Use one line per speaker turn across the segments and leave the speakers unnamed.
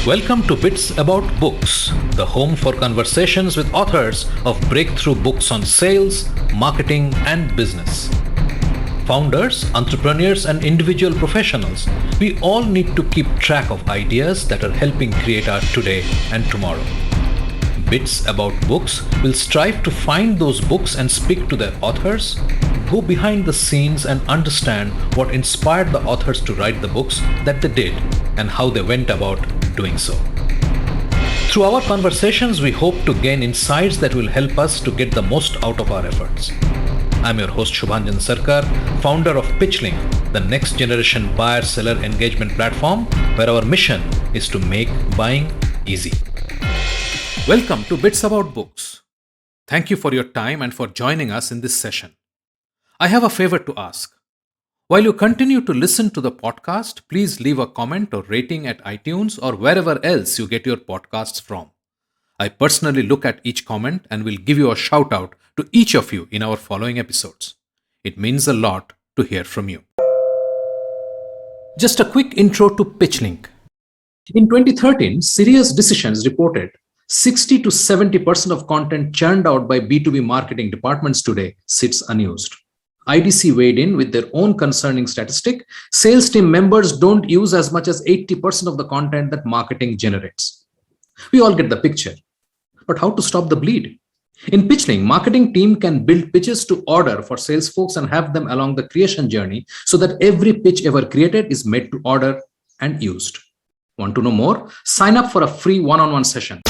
Welcome to Bits About Books, the home for conversations with authors of breakthrough books on sales, marketing, and business. Founders, entrepreneurs, and individual professionals, we all need to keep track of ideas that are helping create our today and tomorrow. Bits About Books will strive to find those books and speak to their authors, go behind the scenes and understand what inspired the authors to write the books that they did and how they went about doing so. Through our conversations, we hope to gain insights that will help us to get the most out of our efforts. I'm your host Shubhanjan Sarkar, founder of PitchLink, the next generation buyer-seller engagement platform where our mission is to make buying easy. Welcome to Bits About Books. Thank you for your time and for joining us in this session. I have a favor to ask. While you continue to listen to the podcast, please leave a comment or rating at iTunes or wherever else you get your podcasts from. I personally look at each comment and will give you a shout out to each of you in our following episodes. It means a lot to hear from you. Just a quick intro to PitchLink. In 2013, Serious Decisions reported 60 to 70% of content churned out by B2B marketing departments today sits unused. IDC weighed in with their own concerning statistic. Sales team members don't use as much as 80% of the content that marketing generates. We all get the picture. But how to stop the bleed? In PitchLink, marketing team can build pitches to order for sales folks and have them along the creation journey so that every pitch ever created is made to order and used. Want to know more? Sign up for a free one-on-one session.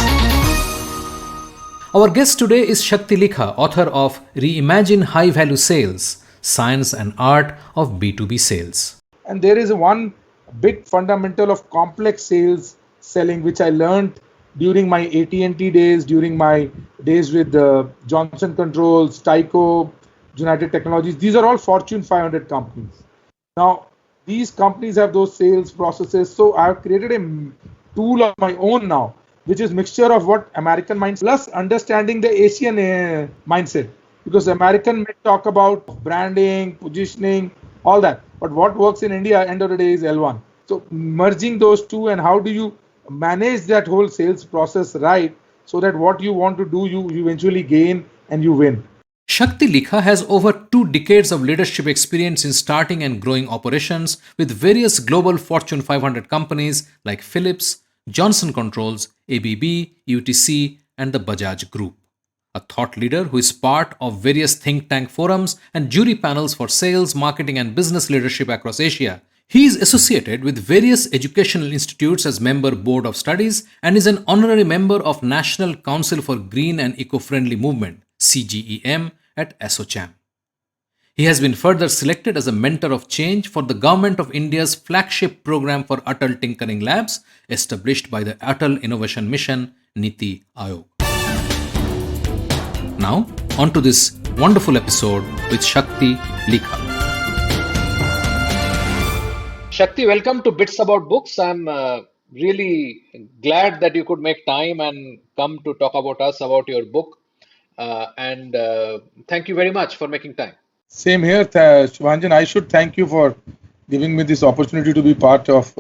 Our guest today is Shakti Leekha, author of Reimagine High Value Sales, Science and Art of B2B Sales.
And there is one big fundamental of complex sales selling, which I learned during my AT&T days, during my days with Johnson Controls, Tyco, United Technologies. These are all Fortune 500 companies. Now, these companies have those sales processes. So I have created a tool of my own now, which is mixture of what American mindset plus understanding the Asian mindset. Because American may talk about branding, positioning, all that. But what works in India, end of the day, is L1. So merging those two, and how do you manage that whole sales process right so that what you want to do, you eventually gain and you win.
Shakti Leekha has over 2 decades of leadership experience in starting and growing operations with various global Fortune 500 companies like Philips, Johnson Controls, ABB, UTC, and the Bajaj Group. A thought leader who is part of various think tank forums and jury panels for sales, marketing, and business leadership across Asia. He is associated with various educational institutes as member board of studies and is an honorary member of National Council for Green and Eco-Friendly Movement, CGEM, at ASSOCHAM. He has been further selected as a mentor of change for the Government of India's flagship program for Atal Tinkering Labs, established by the Atal Innovation Mission, Niti Aayog. Now, on to this wonderful episode with Shakti Leekha. Shakti, welcome to Bits About Books. I'm really glad that you could make time and come to talk about us, about your book. And thank you very much for making time.
Same here, Shubhanjan. I should thank you for giving me this opportunity to be part of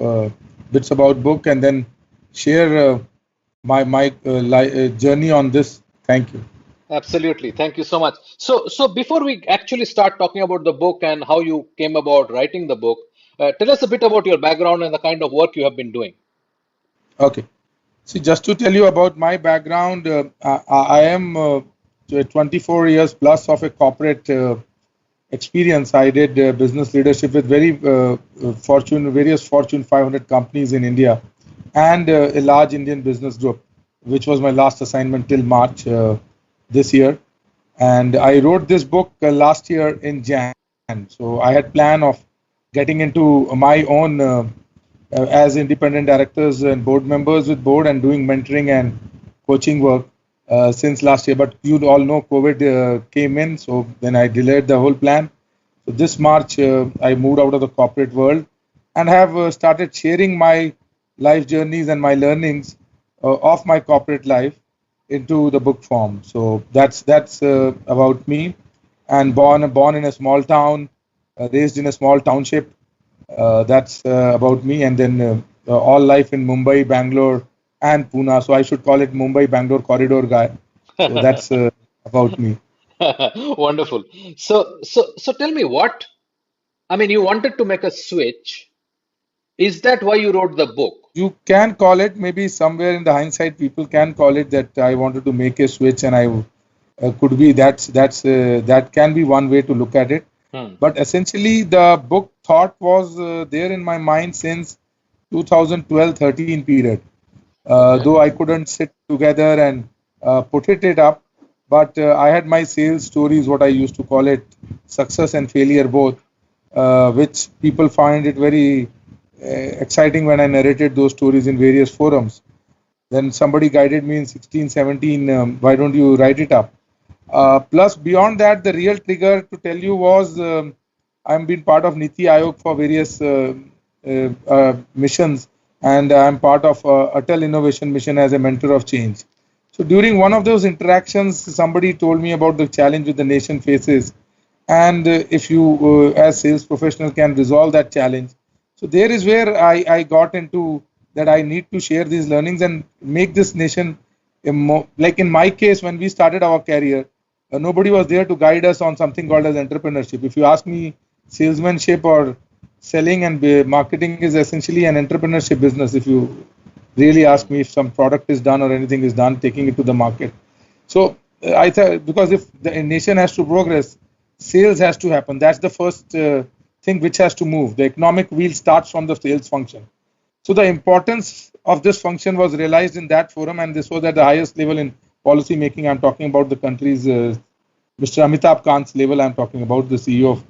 Bits About Book and then share my journey on this. Thank you.
Absolutely. Thank you so much. So before we actually start talking about the book and how you came about writing the book, tell us a bit about your background and the kind of work you have been doing.
Okay. See, just to tell you about my background, I am 24 years plus of a corporate experience. I did business leadership with various Fortune 500 companies in India and a large Indian business group, which was my last assignment till March this year. And I wrote this book last year in Jan. So I had plan of getting into my own as independent directors and board members with board and doing mentoring and coaching work since last year. But you all know COVID came in, so then I delayed the whole plan. So this March, I moved out of the corporate world and have started sharing my life journeys and my learnings of my corporate life into the book form. So that's about me. And born in a small town, raised in a small township. That's about me. And then all life in Mumbai, Bangalore, and Pune. So I should call it Mumbai Bangalore corridor guy. So that's about me.
Wonderful. So tell me what, I mean, you wanted to make a switch. Is that why you wrote the book?
You can call it, maybe somewhere in the hindsight, people can call it that I wanted to make a switch, and I could be that can be one way to look at it. But essentially, the book thought was there in my mind since 2012-13 period. Though I couldn't sit together and put it up, but I had my sales stories, what I used to call it, success and failure both, which people find it very exciting when I narrated those stories in various forums. Then somebody guided me in 16, 17, why don't you write it up? Plus, beyond that, the real trigger to tell you was I'm been part of Niti Aayog for various missions, and I'm part of Atal Innovation Mission as a mentor of change. So during one of those interactions, somebody told me about the challenge that the nation faces, and if you, as sales professional, can resolve that challenge. So there is where I got into that I need to share these learnings and make this nation like in my case, when we started our career, nobody was there to guide us on something called as entrepreneurship. If you ask me, salesmanship or selling and marketing is essentially an entrepreneurship business. If you really ask me if some product is done or anything is done, taking it to the market. So I thought, because if the nation has to progress, sales has to happen. That's the first thing which has to move. The economic wheel starts from the sales function. So the importance of this function was realized in that forum, and this was at the highest level in policy making. I'm talking about the country's Mr. Amitabh Kant's level. I'm talking about the CEO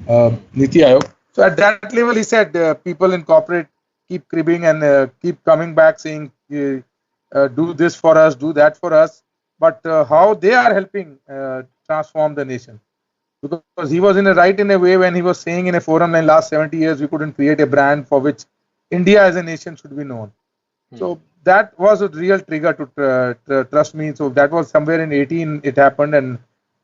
of Niti Aayog. So at that level, he said people in corporate keep cribbing and keep coming back saying, do this for us, do that for us. But how they are helping transform the nation. Because he was in a way when he was saying in a forum in last 70 years, we couldn't create a brand for which India as a nation should be known. So that was a real trigger to trust me. So that was somewhere in 18 it happened, and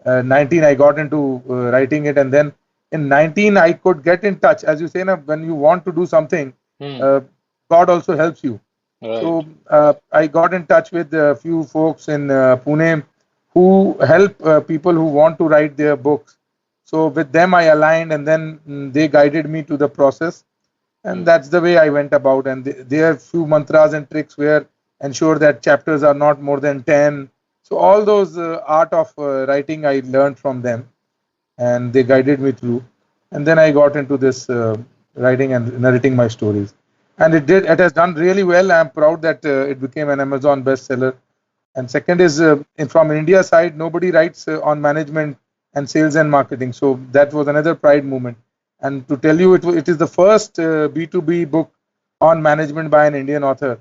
19 I got into writing it, and then in 19 I could get in touch. As you say, when you want to do something, God also helps you. Right. So I got in touch with a few folks in Pune who help people who want to write their books. So with them I aligned, and then they guided me to the process. And that's the way I went about. And there are few mantras and tricks where ensure that chapters are not more than 10. So all those art of writing I learned from them, and they guided me through. And then I got into this writing and narrating my stories. And it has done really well. I'm proud that it became an Amazon bestseller. And second is, from India side, nobody writes on management and sales and marketing. So that was another pride moment. And to tell you, it is the first B2B book on management by an Indian author.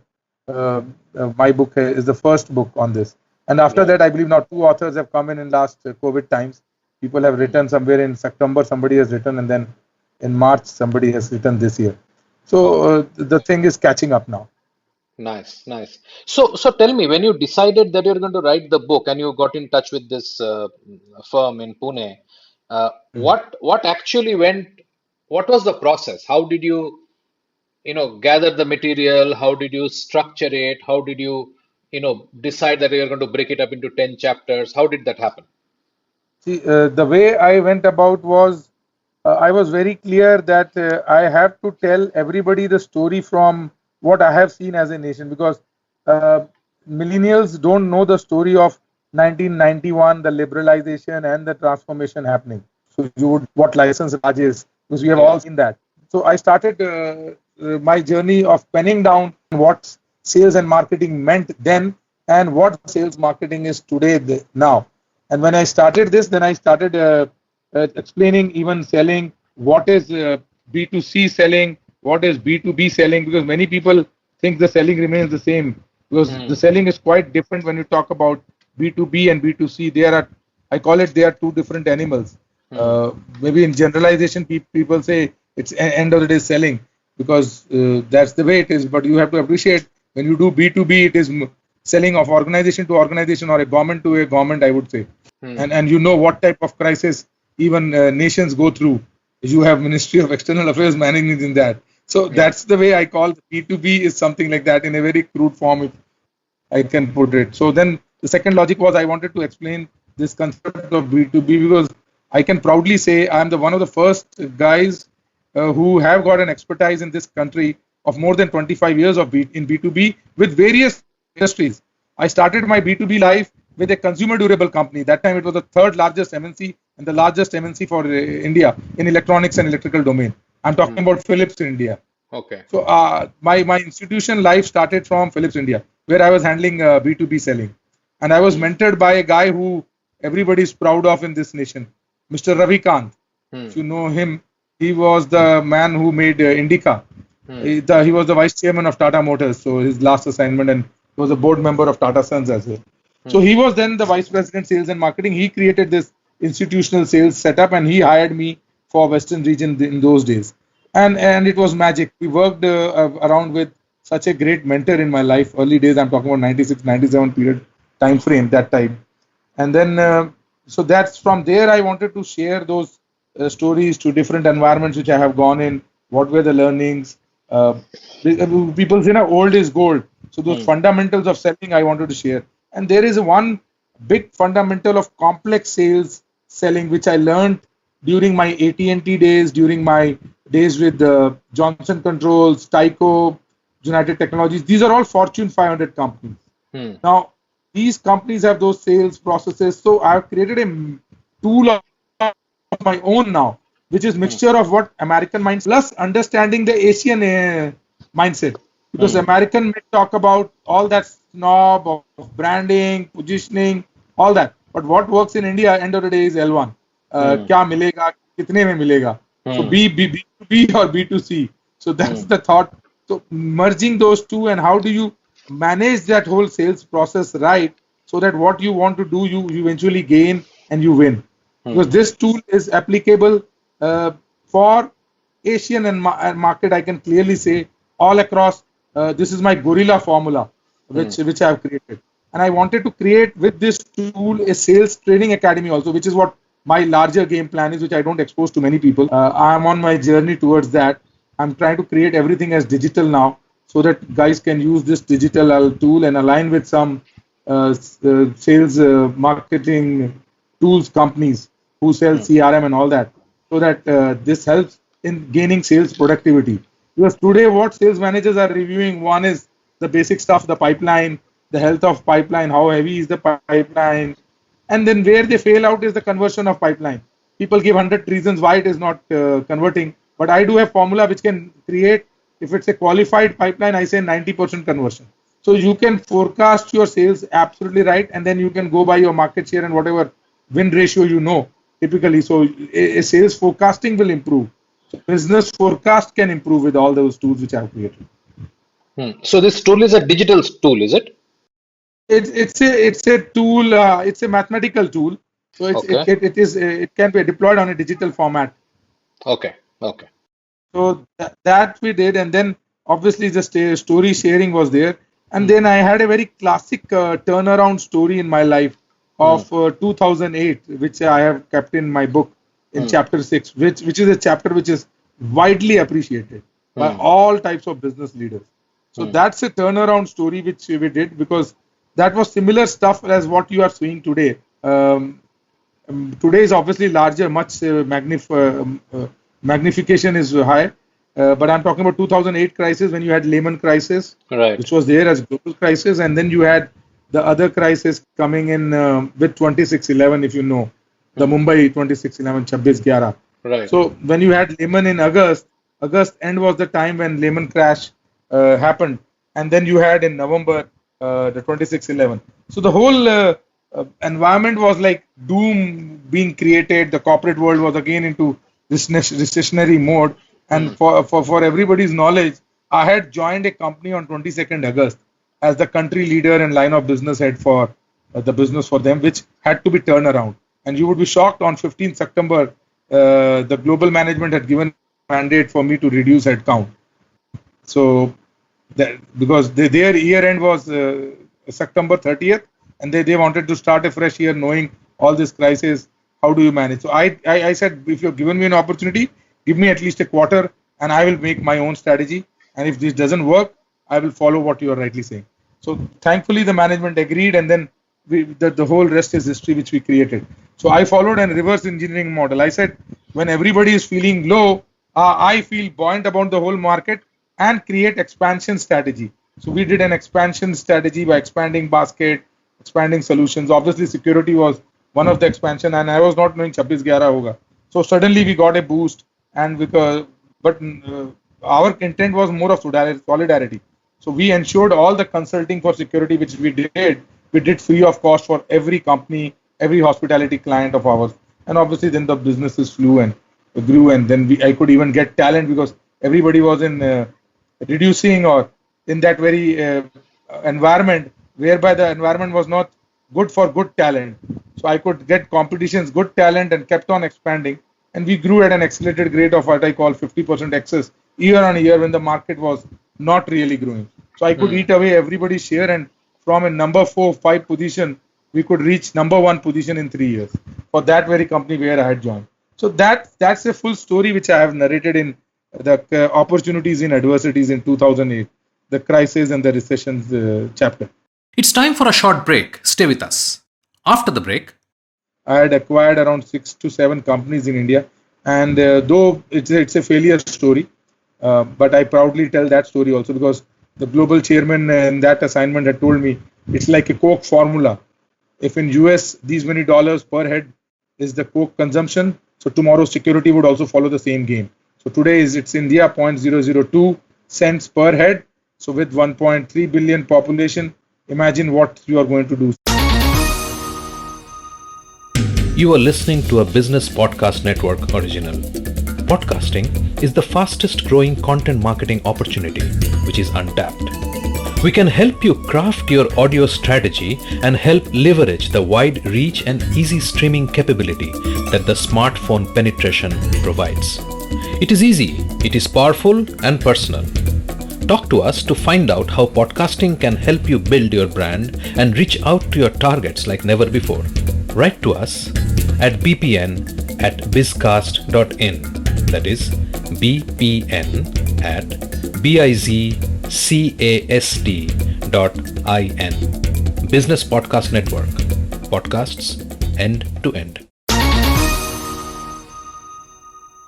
My book is the first book on this. And after that, I believe now 2 authors have come in last COVID times. People have written somewhere in September, somebody has written, and then in March, somebody has written this year. So the thing is catching up now.
Nice, nice. So tell me, when you decided that you're going to write the book and you got in touch with this firm in Pune, what actually went? What was the process? How did you, gather the material? How did you structure it? How did you, decide that you're going to break it up into 10 chapters? How did that happen?
See, the way I went about was, I was very clear that I have to tell everybody the story from what I have seen as a nation, because millennials don't know the story of 1991, the liberalization and the transformation happening. So what license Raj is, because we have all seen that. So I started my journey of penning down what sales and marketing meant then and what sales marketing is today now. And when I started this, then I started explaining even selling, what is B2C selling, what is B2B selling, because many people think the selling remains the same, because the selling is quite different when you talk about B2B and B2C. I call it, they are 2 different animals. Maybe in generalization, people say it's end of the day selling, because that's the way it is. But you have to appreciate, when you do B2B, it is selling of organization to organization or a government to a government, I would say. And you know what type of crisis even nations go through. You have Ministry of External Affairs managing in that. So that's the way I call B2B is something like that in a very crude form, if I can put it. So then the second logic was I wanted to explain this concept of B2B because I can proudly say I'm the one of the first guys who have got an expertise in this country of more than 25 years in B2B with various industries. I started my B2B life with a consumer durable company. That time it was the third largest MNC and the largest MNC for India in electronics and electrical domain. I'm talking about Philips in India.
Okay.
So my institution life started from Philips India, where I was handling B2B selling. And I was mentored by a guy who everybody is proud of in this nation, Mr. Ravi Kant. If you know him, he was the man who made Indica. He was the vice chairman of Tata Motors, so his last assignment, and he was a board member of Tata Sons as well. So he was then the vice president sales and marketing. He created this institutional sales setup, and he hired me for Western region in those days. And it was magic. We worked around with such a great mentor in my life. Early days, I'm talking about 96, 97 period time frame that time. And then, so that's from there I wanted to share those stories to different environments which I have gone in. What were the learnings? People say, old is gold. So those fundamentals of selling I wanted to share. And there is one big fundamental of complex sales selling which I learned during my AT&T days, during my days with Johnson Controls, Tyco, United Technologies. These are all Fortune 500 companies. Now, these companies have those sales processes. So I've created a tool of my own now, which is mixture of what American mindset plus understanding the Asian mindset. Because American may talk about all that snob of branding, positioning, all that. But what works in India, end of the day, is L1. क्या मिलेगा, कितने में मिलेगा. So B2B or B2C. So that's the thought. So merging those two and how do you manage that whole sales process right so that what you want to do, you eventually gain and you win. Because this tool is applicable for Asian and market, I can clearly say, all across. This is my gorilla formula, which I have created. And I wanted to create with this tool a sales training academy also, which is what my larger game plan is, which I don't expose to many people. I am on my journey towards that. I'm trying to create everything as digital now so that guys can use this digital tool and align with some sales marketing tools companies who sell CRM and all that, so that this helps in gaining sales productivity. Because today what sales managers are reviewing, one is the basic stuff, the pipeline, the health of pipeline, how heavy is the pipeline, and then where they fail out is the conversion of pipeline. People give 100 reasons why it is not converting, but I do have formula which can create, if it's a qualified pipeline, I say 90% conversion. So you can forecast your sales absolutely right, and then you can go by your market share and whatever win ratio you know typically. So a sales forecasting will improve. So business forecast can improve with all those tools which I have created.
So this tool is a digital tool, is it?
It's a tool. It's a mathematical tool. So it can be deployed on a digital format.
Okay.
So that we did, and then obviously the story sharing was there, and then I had a very classic turnaround story in my life of 2008, which I have kept in my book in chapter 6, which is a chapter which is widely appreciated by all types of business leaders. So that's a turnaround story which we did, because that was similar stuff as what you are seeing today. Today is obviously larger, much magnification is high. But I'm talking about 2008 crisis, when you had Lehman crisis, which was there as global crisis, and then you had the other crisis coming in with 26/11, if you know, the Mumbai 26/11, 26/11.
Right.
So when you had Lehman in August end was the time when Lehman crash happened, and then you had in November the 26/11. So the whole environment was like doom being created. The corporate world was again into this recessionary mode. And for everybody's knowledge, I had joined a company on 22nd August as the country leader and line of business head for the business for them, which had to be turned around. And you would be shocked, on 15th September, the global management had given mandate for me to reduce headcount. So, because their year end was September 30th, and they wanted to start a fresh year knowing all this crisis. How do you manage? So I said, if you've given me an opportunity, give me at least a quarter. and I will make my own strategy. And if this doesn't work, I will follow what you are rightly saying. So thankfully, the management agreed, and then the whole rest is history, which we created. So I followed a reverse engineering model. I said, when everybody is feeling low, I feel buoyant about the whole market and create expansion strategy. So we did an expansion strategy by expanding basket, expanding solutions. Obviously, security was one of the expansion, and I was not knowing 26/11 hoga. So suddenly we got a boost, and our intent was more of solidarity. So we ensured all the consulting for security, which we did free of cost for every company, every hospitality client of ours. And obviously then the businesses flew and grew, and then I could even get talent because everybody was in reducing or in that very environment whereby the environment was not good for good talent. So I could get competitions, good talent, and kept on expanding. And we grew at an accelerated rate of what I call 50% excess year on year when the market was not really growing. So I could eat away everybody's share, and from a number 4-5 position, we could reach number 1 position in 3 years for that very company where I had joined. So that's a full story which I have narrated in the opportunities in adversities in 2008, the crisis and the recessions chapter.
It's time for a short break. Stay with us. After the break,
I had acquired around 6 to 7 companies in India, and though it's a failure story, but I proudly tell that story also because the global chairman in that assignment had told me it's like a Coke formula. If in US these many dollars per head is the Coke consumption, so tomorrow security would also follow the same game. So today it's India 0.002 cents per head. So with 1.3 billion population, imagine what you are going to do.
you are listening to a Business Podcast Network original. Podcasting is the fastest growing content marketing opportunity which is untapped. We can help you craft your audio strategy and help leverage the wide reach and easy streaming capability that the smartphone penetration provides. It is easy, it is powerful and personal. Talk to us to find out how podcasting can help you build your brand and reach out to your targets like never before. Write to us at bpn@bizcast.in. That is bpn@bizcast.in. Business Podcast Network. Podcasts end to end.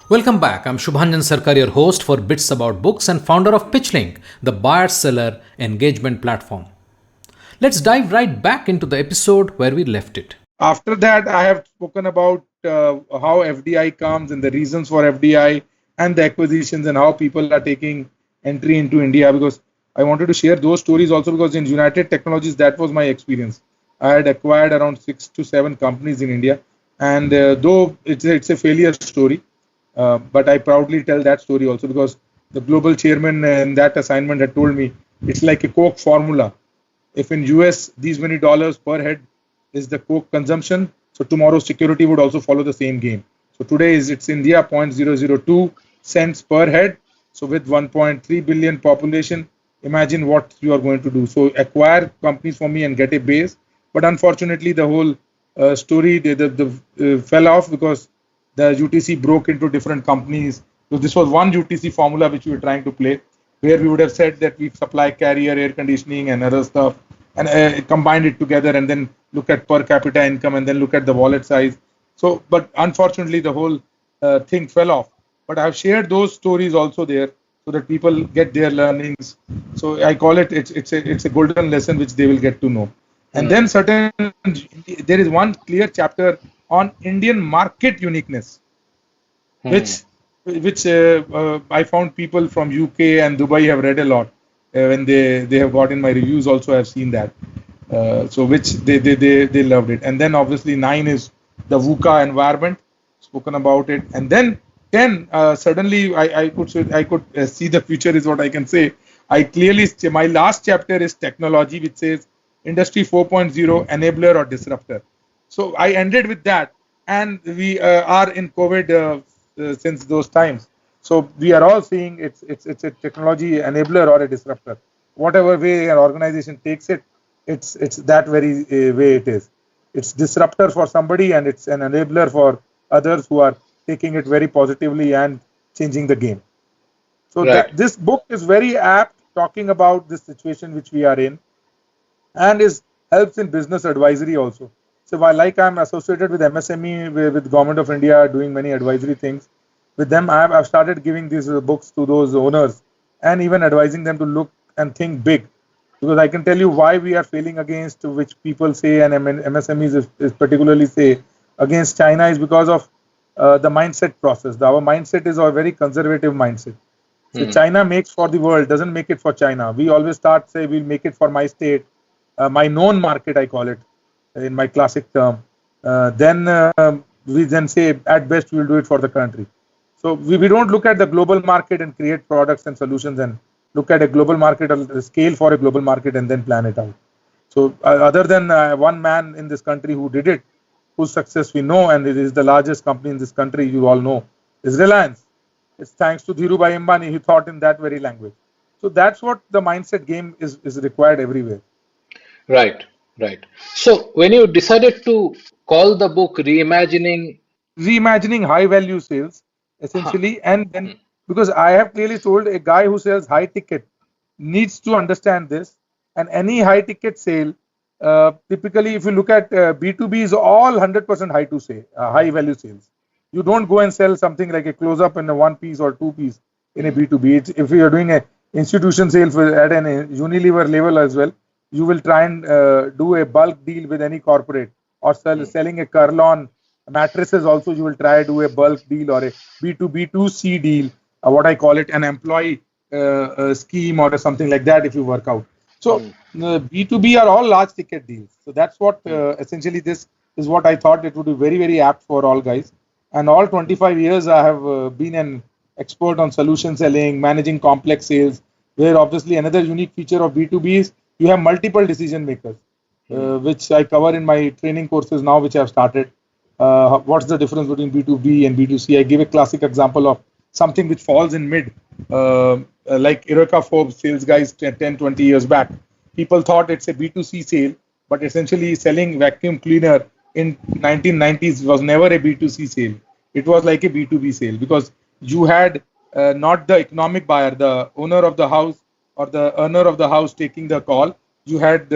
Welcome back. I'm Shubhanjan Sarkar, your host for Bits About Books and founder of PitchLink, the buyer-seller engagement platform. Let's dive right back into the episode where we left it.
After that, I have spoken about how FDI comes and the reasons for FDI and the acquisitions and how people are taking entry into India, because I wanted to share those stories also because in United Technologies, that was my experience. I had acquired around 6 to 7 companies in India, and though it's a failure story, but I proudly tell that story also because the global chairman in that assignment had told me it's like a Coke formula. If in US these many dollars per head is the Coke consumption, so tomorrow security would also follow the same game. So today it's India 0.002 cents per head. So with 1.3 billion population, imagine what you are going to do. So acquire companies for me and get a base. But unfortunately, the whole story fell off because the UTC broke into different companies. So this was one UTC formula which we were trying to play, where we would have said that we supply carrier, air conditioning and other stuff, and combined it together and then look at per capita income and then look at the wallet size. So, but unfortunately, the whole thing fell off. But I've shared those stories also there so that people get their learnings. So I call it's a golden lesson which they will get to know. And then there is one clear chapter on Indian market uniqueness, which I found people from UK and Dubai have read a lot. When they have got in my reviews also, I've seen that. So which they loved it. And then obviously 9 is the VUCA environment, spoken about it. And then 10, suddenly I could see the future is what I can say. I clearly, my last chapter is technology, which says Industry 4.0 enabler or disruptor. So I ended with that, and we are in COVID since those times. So we are all seeing it's a technology enabler or a disruptor. Whatever way an organization takes it, it's that very way it is. It's disruptor for somebody and it's an enabler for others who are taking it very positively and changing the game. So
Right.
that this book is very apt talking about this situation which we are in, and is helps in business advisory also. So while like I'm associated with MSME with Government of India doing many advisory things, with them I've started giving these books to those owners and even advising them to look and think big, because I can tell you why we are failing against, which people say, and MSMEs is particularly say against China, is because of the mindset process. Our mindset is a very conservative mindset. So
Hmm.
China makes for the world, doesn't make it for China. We always start say we'll make it for my state, my known market, I call it in my classic term. Then we then say at best we'll do it for the country. So we don't look at the global market and create products and solutions and look at a global market or the scale for a global market and then plan it out. So other than one man in this country who did it, whose success we know, and it is the largest company in this country, you all know, is Reliance. It's thanks to Dhirubhai Ambani. He thought in that very language. So that's what the mindset game is required everywhere.
Right. Right. So when you decided to call the book Reimagining,
Reimagining high value sales
huh,
essentially, and then
hmm,
because I have clearly told a guy who sells high ticket needs to understand this, and any high ticket sale, typically if you look at B2B is all 100% high to say high value sales. You don't go and sell something like a close up in a one piece or two piece in a
hmm,
B2B. If you are doing a institution sale at an Unilever level as well, you will try and do a bulk deal with any corporate, or
hmm,
selling a Kurlon mattresses also, you will try to do a bulk deal or a B2B2C deal, what I call it, an employee scheme or something like that if you work out. So
hmm,
B2B are all large ticket deals. So that's what
hmm,
essentially this is what I thought it would be very, very apt for all guys. And all
hmm,
25 years I have been an expert on solution selling, managing complex sales, where obviously another unique feature of B2B is you have multiple decision makers,
hmm,
which I cover in my training courses now, which I have started. What's the difference between B2B and B2C? I give a classic example of something which falls in mid, like Eureka Forbes sales guys 10, 20 years back. People thought it's a B2C sale, but essentially selling vacuum cleaner in 1990s was never a B2C sale. It was like a B2B sale, because you had not the economic buyer, the owner of the house or the earner of the house taking the call. You had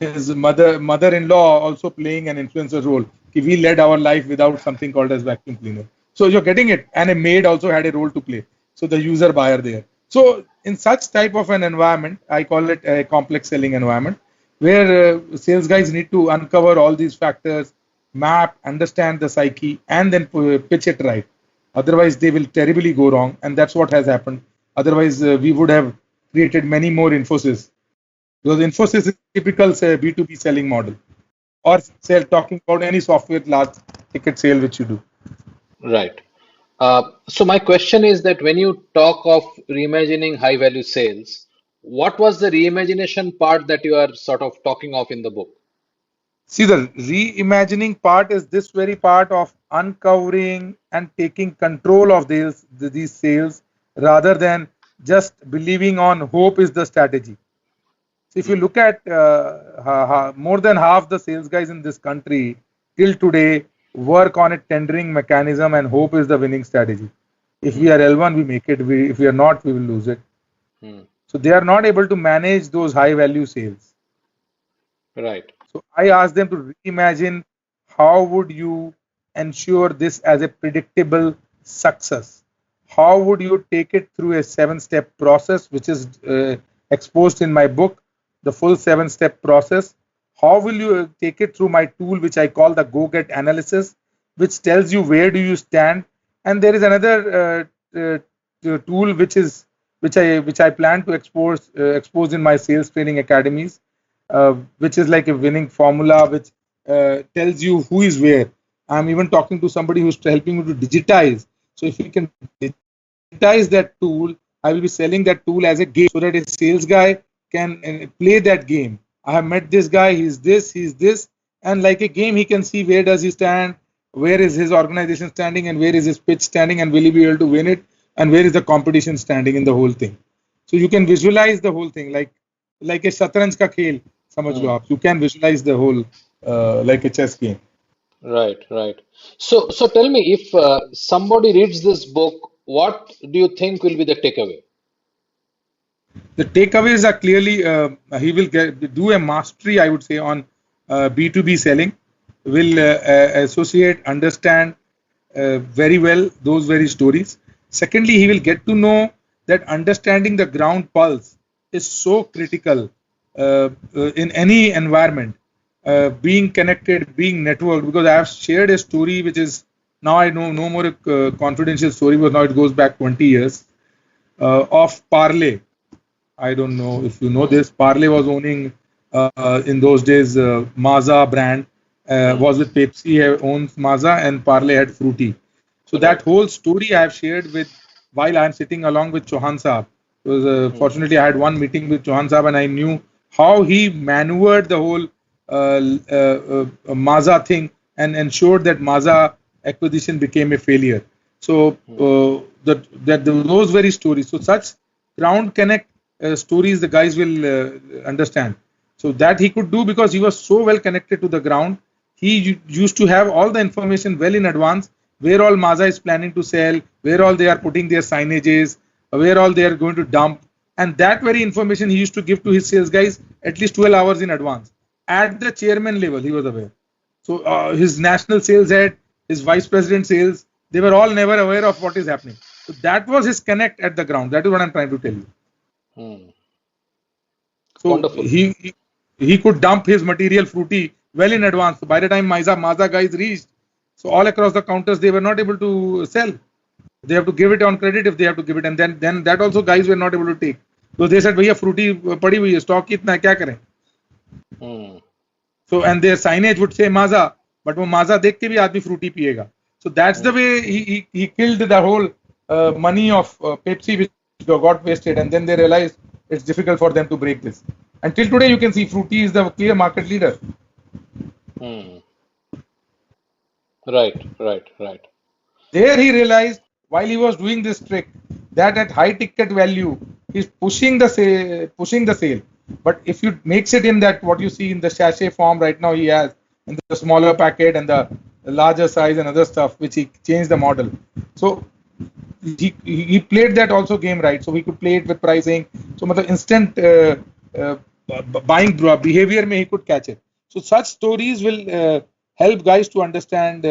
his mother-in-law also playing an influencer role. We led our life without something called as vacuum cleaner. So you're getting it, and a maid also had a role to play. So the user buyer there. So in such type of an environment, I call it a complex selling environment, where sales guys need to uncover all these factors, map, understand the psyche, and then pitch it right. Otherwise, they will terribly go wrong, and that's what has happened. Otherwise, we would have created many more Infosys, because Infosys is typical say B2B selling model, or sell talking about any software large ticket sale which you do.
right. So my question is that when you talk of reimagining high value sales, what was the reimagination part that you are sort of talking of in the book?
See, the reimagining part is this very part of uncovering and taking control of these sales, rather than just believing on hope is the strategy. So if you
Hmm,
look at more than half the sales guys in this country till today work on a tendering mechanism, and hope is the winning strategy. If we
hmm,
are L1, we make it. If we are not, we will lose it.
hmm.
So they are not able to manage those high value sales.
Right.
So I asked them to reimagine how would you ensure this as a predictable success? How would you take it through a seven-step process, which is exposed in my book, the full seven-step process? How will you take it through my tool, which I call the Go Get Analysis, which tells you where do you stand? And there is another tool which I plan to expose in my sales training academies, which is like a winning formula, which tells you who is where. I'm even talking to somebody who's helping me to digitize. So if you can digitize that tool, I will be selling that tool as a game, so that a sales guy can play that game. I have met this guy, he's this, and like a game, he can see where does he stand, where is his organization standing, and where is his pitch standing, and will he be able to win it, and where is the competition standing in the whole thing. So you can visualize the whole thing like a शतरंज का खेल समझ लो
Hmm.
आप. You can visualize the whole like a chess game.
Right, right. So tell me, if somebody reads this book, what do you think will be the takeaway?
The takeaways are clearly he will do a mastery, I would say, on B2B selling, will associate, understand very well those very stories. Secondly, he will get to know that understanding the ground pulse is so critical in any environment. Being connected, being networked, because I have shared a story which is now I know no more a confidential story, but now it goes back 20 years of Parley. I don't know if you know
Hmm.
this. Parley was owning in those days Maaza brand
Hmm.
was with Pepsi owns Maaza and Parley had Fruity. So that
Right.
whole story I have shared with while I am sitting along with Chauhan Saab. Because
Hmm.
fortunately I had one meeting with Chauhan Saab and I knew how he maneuvered the whole Maaza thing and ensured that Maaza acquisition became a failure. So
Hmm.
those very stories. So such ground connect stories the guys will understand. So that he could do because he was so well connected to the ground. He used to have all the information well in advance where all Maza is planning to sell, where all they are putting their signages, where all they are going to dump. And that very information he used to give to his sales guys at least 12 hours in advance. At the chairman level, he was aware. So his national sales head, his vice president sales, they were all never aware of what is happening. So that was his connect at the ground. That is what I'm trying to tell you.
Hmm.
So
Wonderful.
he could dump his material Fruity well in advance. So by the time Maza guys reached, so all across the counters they were not able to sell. They have to give it on credit if they have to give it, and then that also guys were not able to take. So they said, "भैया Fruity पड़ी हुई है, stock कितना है, क्या करें?"
Hmm.
So and their signage would say Maza, but वो Maza देख के भी आदमी Fruity पिएगा. So that's the
Hmm.
way he killed the whole money of Pepsi which got wasted, and then they realized it's difficult for them to break this. Until today, you can see Fruity is the clear market leader.
Hmm. Right. Right. Right.
There he realized while he was doing this trick that at high ticket value he's pushing the sale. But if you makes it in that what you see in the sachet form right now he has in the smaller packet and the larger size and other stuff which he changed the model. So he played that also game right. So he could play it with pricing. So matlab instant uh, buying behavior mein he could catch it. So such stories will help guys to understand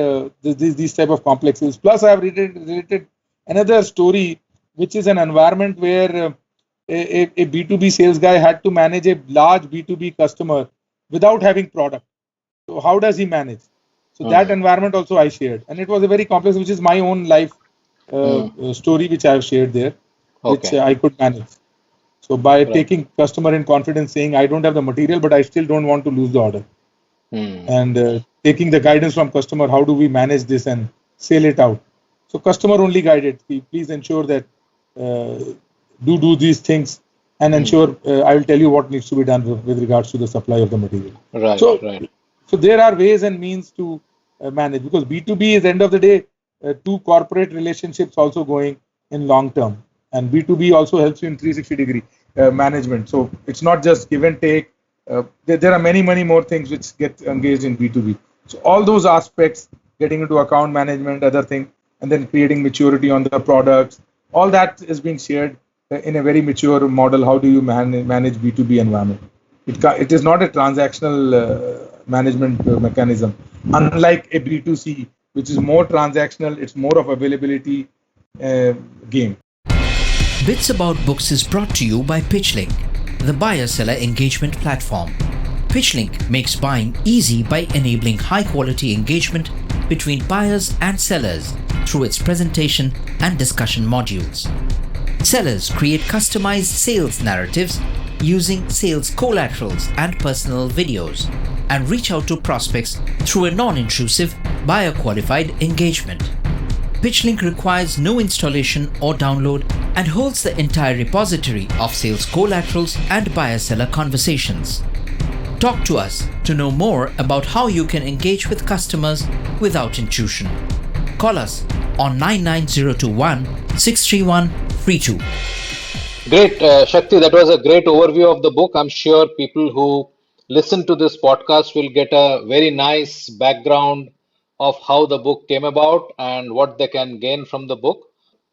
these type of complexities. Plus, I have related another story, which is an environment where a B2B sales guy had to manage a large B2B customer without having product. So how does he manage? So that
Hmm.
environment also I shared, and it was a very complex, which is my own life
Hmm.
story which I have shared there, which
Okay.
I could manage. So by
Right.
taking customer in confidence, saying I don't have the material, but I still don't want to lose the order,
Hmm.
and taking the guidance from customer, how do we manage this and sell it out? So customer only guided. Please ensure that uh, do these things and
Hmm.
ensure I will tell you what needs to be done with regards to the supply of the material.
Right.
So
Right.
so there are ways and means to manage because B2B is end of the day two corporate relationships also going in long term, and B2B also helps you in 360-degree management. So it's not just give and take. There are many more things which get engaged in B2B. So all those aspects, getting into account management, other thing, and then creating maturity on the products, all that is being shared in a very mature model. How do you manage B2B environment? It is not a transactional management mechanism, unlike a B2C, which is more transactional. It's more of availability game.
Bits About Books is brought to you by PitchLink, the buyer-seller engagement platform. PitchLink makes buying easy by enabling high-quality engagement between buyers and sellers through its presentation and discussion modules. Sellers create customized sales narratives using sales collaterals and personal videos and reach out to prospects through a non-intrusive, buyer-qualified engagement. PitchLink requires no installation or download and holds the entire repository of sales collaterals and buyer-seller conversations. Talk to us to know more about how you can engage with customers without intrusion. Call us on 99021 631 32.
Great, Shakti. That was a great overview of the book. I'm sure people who listen to this podcast will get a very nice background of how the book came about and what they can gain from the book.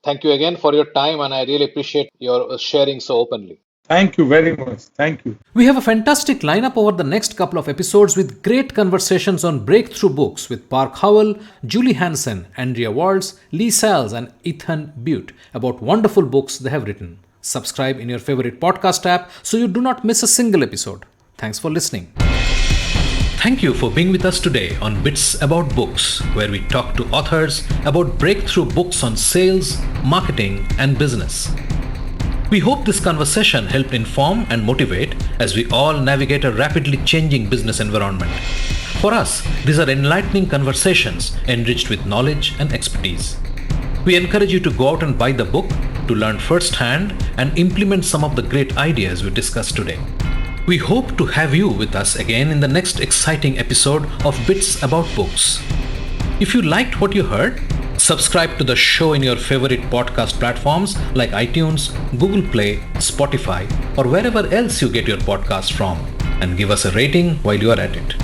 thank you again for your time, and I really appreciate your sharing so openly.
Thank you very much. Thank you.
We have a fantastic lineup over the next couple of episodes with great conversations on breakthrough books with Park Howell, Julie Hansen, Andrea Waltz, Lee Sales, and Ethan Butte about wonderful books they have written. Subscribe in your favorite podcast app so you do not miss a single episode. Thanks for listening. Thank you for being with us today on Bits About Books, where we talk to authors about breakthrough books on sales, marketing, and business. We hope this conversation helped inform and motivate as we all navigate a rapidly changing business environment. For us, these are enlightening conversations enriched with knowledge and expertise. We encourage you to go out and buy the book to learn firsthand and implement some of the great ideas we discussed today. We hope to have you with us again in the next exciting episode of Bits About Books. If you liked what you heard, subscribe to the show in your favorite podcast platforms like iTunes, Google Play, Spotify, or wherever else you get your podcasts from, and give us a rating while you are at it.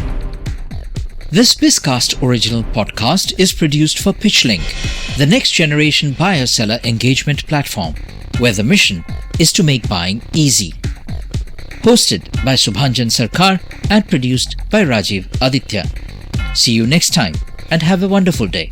This Bizcast original podcast is produced for PitchLink, the next generation buyer-seller engagement platform, where the mission is to make buying easy. Hosted by Subhanjan Sarkar and produced by Rajiv Aditya. See you next time and have a wonderful day.